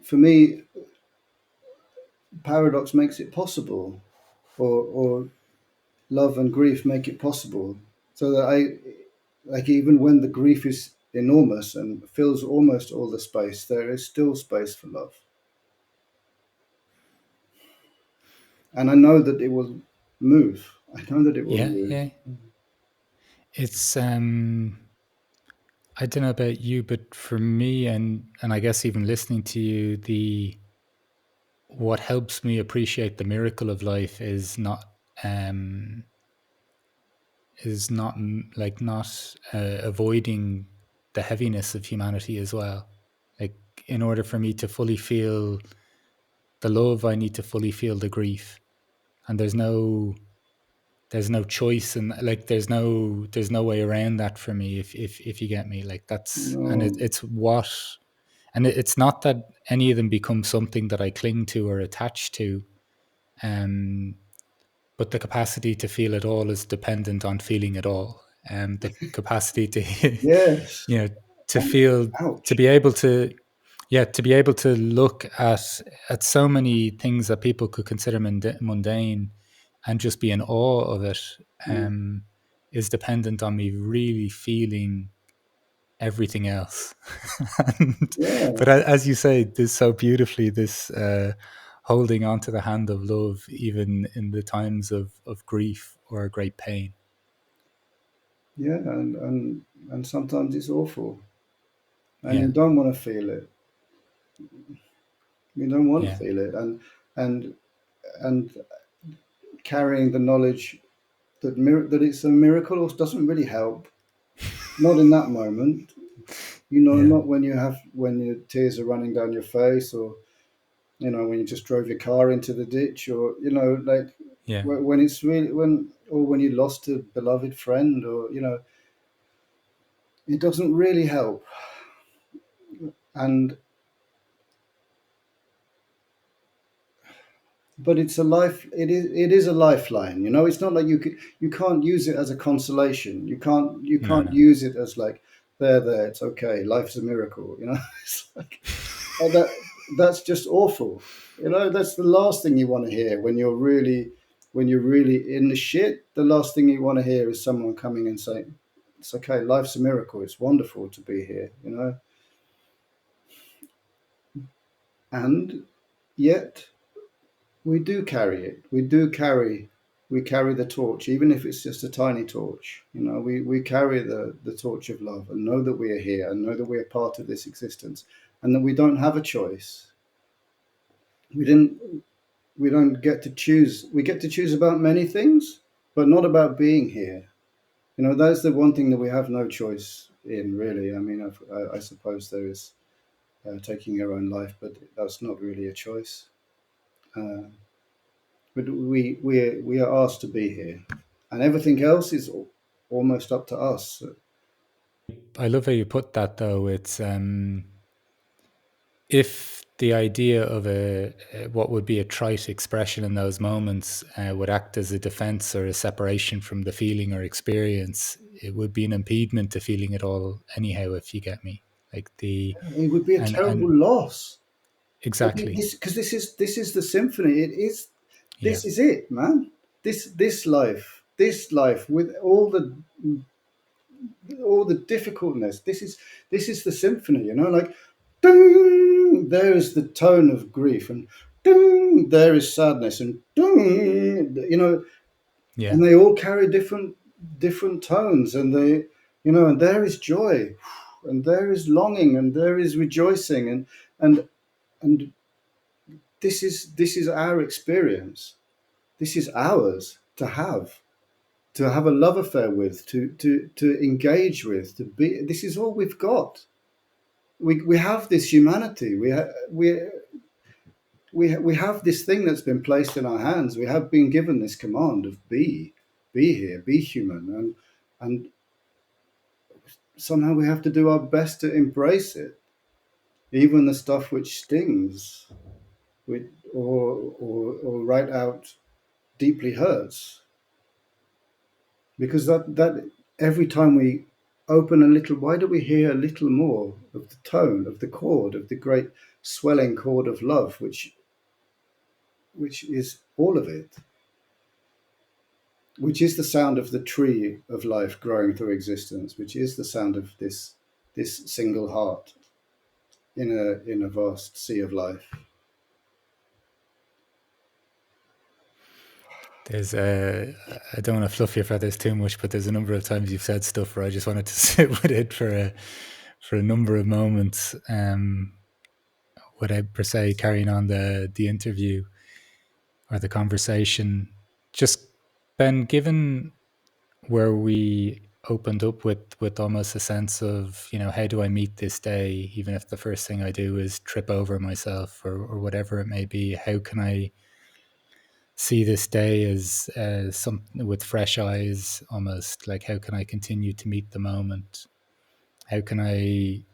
for me, paradox makes it possible, or love and grief make it possible, so that I, like, even when the grief is enormous and fills almost all the space, there is still space for love, and I know that it will move. I know that it will Yeah, move. yeah. It's I don't know about you, but for me, and I guess even listening to you, the what helps me appreciate the miracle of life um is not like not avoiding the heaviness of humanity as well. Like, in order for me to fully feel the love, I need to fully feel the grief, and there's no choice, and like there's no way around that for me, if you get me. Like, that's, and No, it's what, and it's not that any of them become something that I cling to or attach to, um but the capacity to feel it all is dependent on feeling it all. The capacity to yes, you know to and feel, to ouch. be able to, yeah, to be able to look at so many things that people could consider mundane, and just be in awe of it, Yeah, um, is dependent on me really feeling everything else. and, yeah, but as you say, this so beautifully, this holding on to the hand of love, even in the times of grief or great pain. yeah, and sometimes it's awful, and Yeah, you don't want to feel it. You don't want to yeah, feel it, and and carrying the knowledge that that it's a miracle doesn't really help. Not in that moment, you know. yeah, Not when your tears are running down your face, or when you just drove your car into the ditch, or like yeah. when it's really when you lost a beloved friend, or it doesn't really help. And but it's a life. It is a lifeline. It's not like you can't use it as a consolation. You No, can't no. use it as like, there, it's okay. Life's a miracle. It's like, that's just awful. That's the last thing you want to hear when you're really in the shit. The last thing you want to hear is someone coming and saying, "It's okay. Life's a miracle. It's wonderful to be here." And yet we do carry it. We carry the torch, even if it's just a tiny torch. We carry the torch of love, and know that we are here, and know that we are part of this existence, and that we don't have a choice. We didn't. We don't get to choose. We get to choose about many things, but not about being here. That's the one thing that we have no choice in, really. I mean, I suppose there is taking your own life, but that's not really a choice. Uh, but we are asked to be here, and everything else is almost up to us. I love how you put that, though. It's if the idea of what would be a trite expression in those moments would act as a defense or a separation from the feeling or experience, it would be an impediment to feeling it all anyhow, if you get me. Like the It would be a and terrible loss. exactly. Because this is the symphony. Yeah, This is it, man. This life with all the difficultness. This is the symphony. Like, ding, there is the tone of grief, and ding, there is sadness, and ding, yeah, and they all carry different tones, and and there is joy, and there is longing, and there is rejoicing, and this is our experience. This is ours to have a love affair with, to engage with, to be. This is all we've got. We have this humanity. We have this thing that's been placed in our hands. We have been given this command of be here, be human, and somehow we have to do our best to embrace it, even the stuff which stings. or right out deeply hurts, because that every time we open a little, why do we hear a little more of the tone of the chord, of the great swelling chord of love, which is all of it, which is the sound of the tree of life growing through existence, which is the sound of this single heart in a vast sea of life. There's I don't want to fluff your feathers too much, but there's a number of times you've said stuff where I just wanted to sit with it for a number of moments, without per se carrying on the interview or the conversation. Just Ben, given where we opened up with almost a sense of, how do I meet this day, even if the first thing I do is trip over myself, or whatever it may be, how can I see this day as something with fresh eyes, almost like, how can I continue to meet the moment? How can I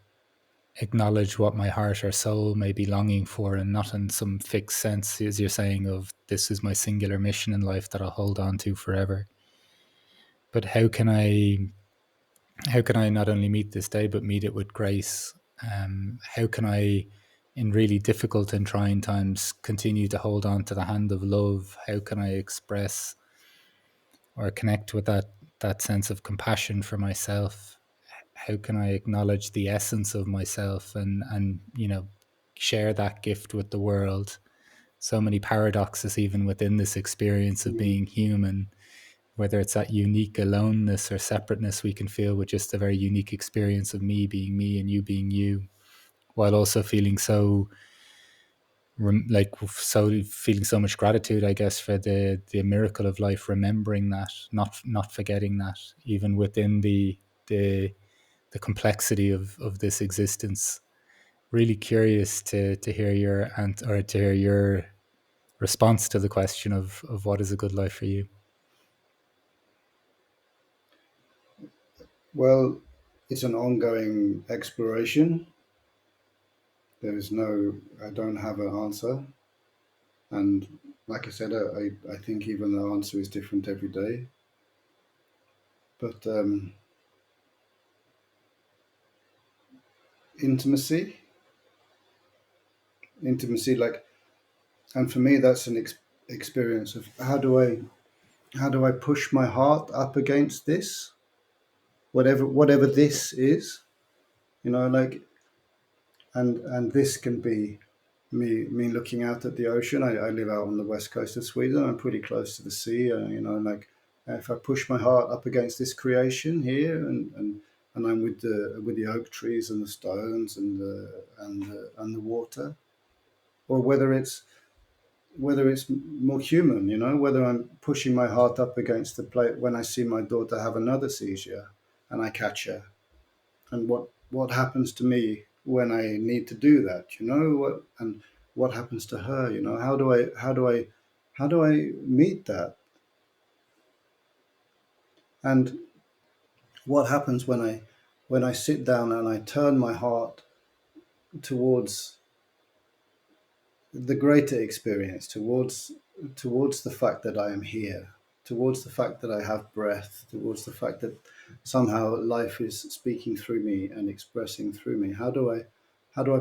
acknowledge what my heart or soul may be longing for, and not in some fixed sense, as you're saying, of this is my singular mission in life that I'll hold on to forever? But how can I not only meet this day but meet it with grace? How can I, in really difficult and trying times, continue to hold on to the hand of love? How can I express or connect with that sense of compassion for myself? How can I acknowledge the essence of myself, and share that gift with the world? So many paradoxes even within this experience of Mm. being human, whether it's that unique aloneness or separateness we can feel with just a very unique experience of me being me and you being you, while also feeling feeling so much gratitude, I guess, for the miracle of life, remembering that, not forgetting that, even within the the complexity of this existence. Really curious to hear to hear your response to the question of what is a good life for you. Well, it's an ongoing exploration. There is no, I don't have an answer. And like I said, I think even the answer is different every day. But intimacy, intimacy, like, and for me, that's an experience of how do I push my heart up against this, whatever this is, like, and this can be me looking out at the ocean. I live out on the west coast of Sweden. I'm pretty close to the sea. Like, if I push my heart up against this creation here, and I'm with the oak trees and the stones and the water, or whether it's more human, whether I'm pushing my heart up against the plate when I see my daughter have another seizure and I catch her, and what happens to me when I need to do that, and what happens to her, how do I meet that, and what happens when I sit down and I turn my heart towards the greater experience, towards the fact that I am here, towards the fact that I have breath, towards the fact that somehow life is speaking through me and expressing through me. How do I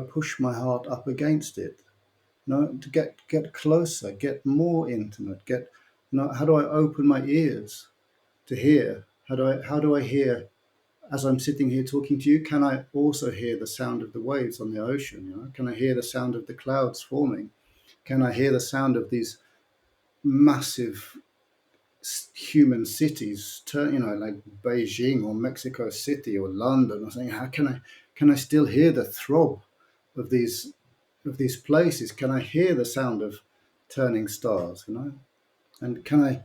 push my heart up against it? To get closer, get more intimate, how do I open my ears to hear? How do I hear as I'm sitting here talking to you? Can I also hear the sound of the waves on the ocean? Can I hear the sound of the clouds forming? Can I hear the sound of these massive human cities, like Beijing or Mexico City or London or something? How can I still hear the throb of these places? Can I hear the sound of turning stars? And can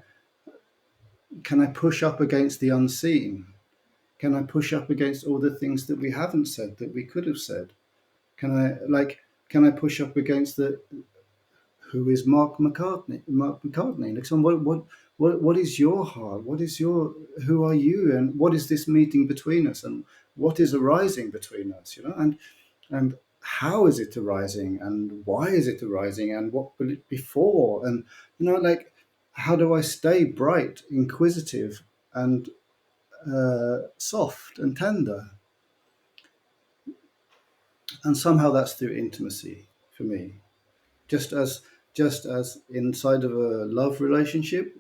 I push up against the unseen? Can I push up against all the things that we haven't said that we could have said? Can I push up against the who is Mark McCartney? Mark McCartney. Like, what is your heart? Who are you? And what is this meeting between us? And what is arising between us? And how is it arising, and why is it arising, and what will it be for? And like, how do I stay bright, inquisitive, and soft and tender? And somehow that's through intimacy for me. Just as inside of a love relationship,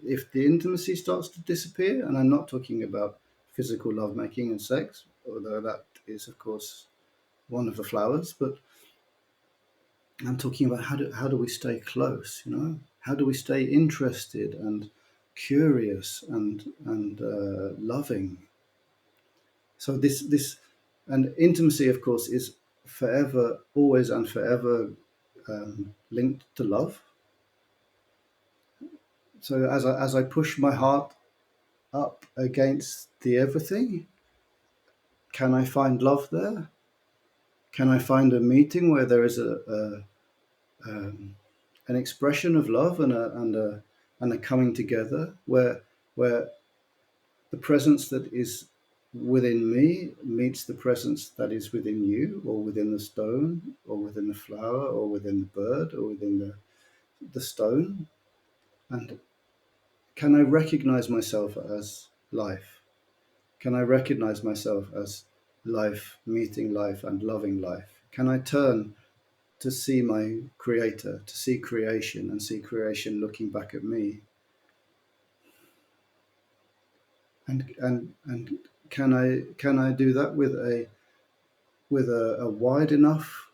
if the intimacy starts to disappear, and I'm not talking about physical lovemaking and sex, although that is of course one of the flowers, but I'm talking about how do we stay close, how do we stay interested and curious and loving. So this and intimacy, of course, is forever, always and forever linked to love. So as I push my heart up against the everything, can I find love there? Can I find a meeting where there is an expression of love and a coming together where the presence that is within me meets the presence that is within you, or within the stone, or within the flower, or within the bird, or within the stone? And can I recognize myself as life? Can I recognize myself as life meeting life and loving life? Can I turn to see my creator, to see creation, and see creation looking back at me? And can I do that with a wide enough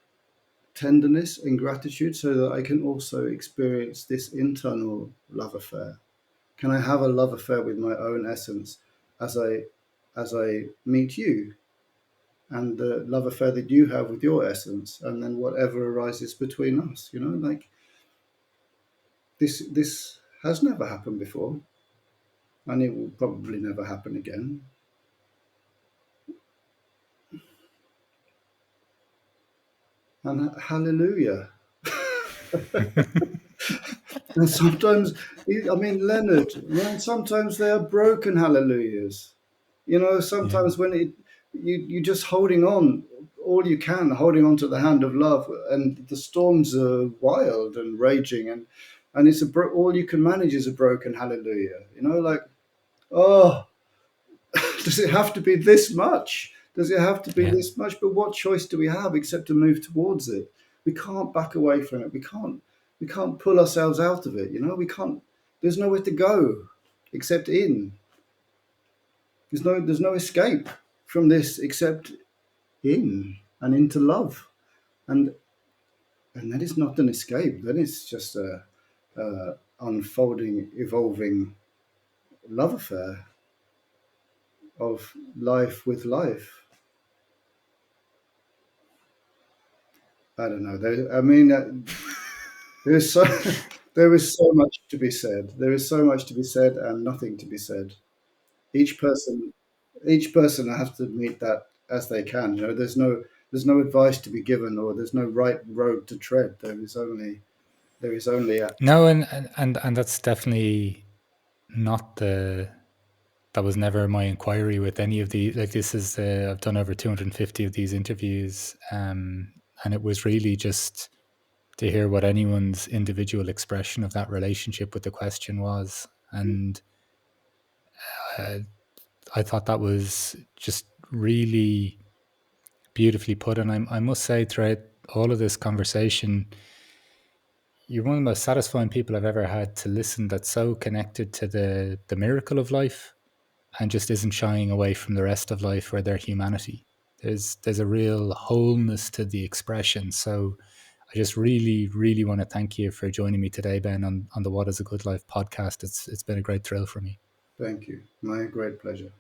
tenderness and gratitude so that I can also experience this internal love affair? Can I have a love affair with my own essence as I meet you, and the love affair that you have with your essence, and then whatever arises between us? Like, this has never happened before, and it will probably never happen again. And hallelujah. And sometimes, I mean, Leonard, sometimes they are broken hallelujahs. Yeah. Sometimes when you're just holding on all you can, holding on to the hand of love, and the storms are wild and raging, and it's all you can manage is a broken hallelujah. Like, oh, does it have to be this much? Does it have to be Yeah. this much? But what choice do we have except to move towards it? We can't back away from it. We can't pull ourselves out of it. We can't. There's nowhere to go except in. There's no escape from this except in and into love. And that is not an escape. That is just a unfolding, evolving love affair of life with life. I don't know. I mean, there's so there is so much to be said. There is so much to be said and nothing to be said. Each person, each person has to meet that as they can. There's no advice to be given, or there's no right road to tread. There is only a No, and that's definitely not the that was never my inquiry with any of the, like, this is I've done over 250 of these interviews, and it was really just to hear what anyone's individual expression of that relationship with the question was. And uh, I thought that was just really beautifully put. And I must say, throughout all of this conversation, you're one of the most satisfying people I've ever had to listen, that's so connected to the miracle of life and just isn't shying away from the rest of life or their humanity. There's a real wholeness to the expression. So I just really, really want to thank you for joining me today, Ben, on the What is a Good Life podcast. It's been a great thrill for me. thank you. My great pleasure.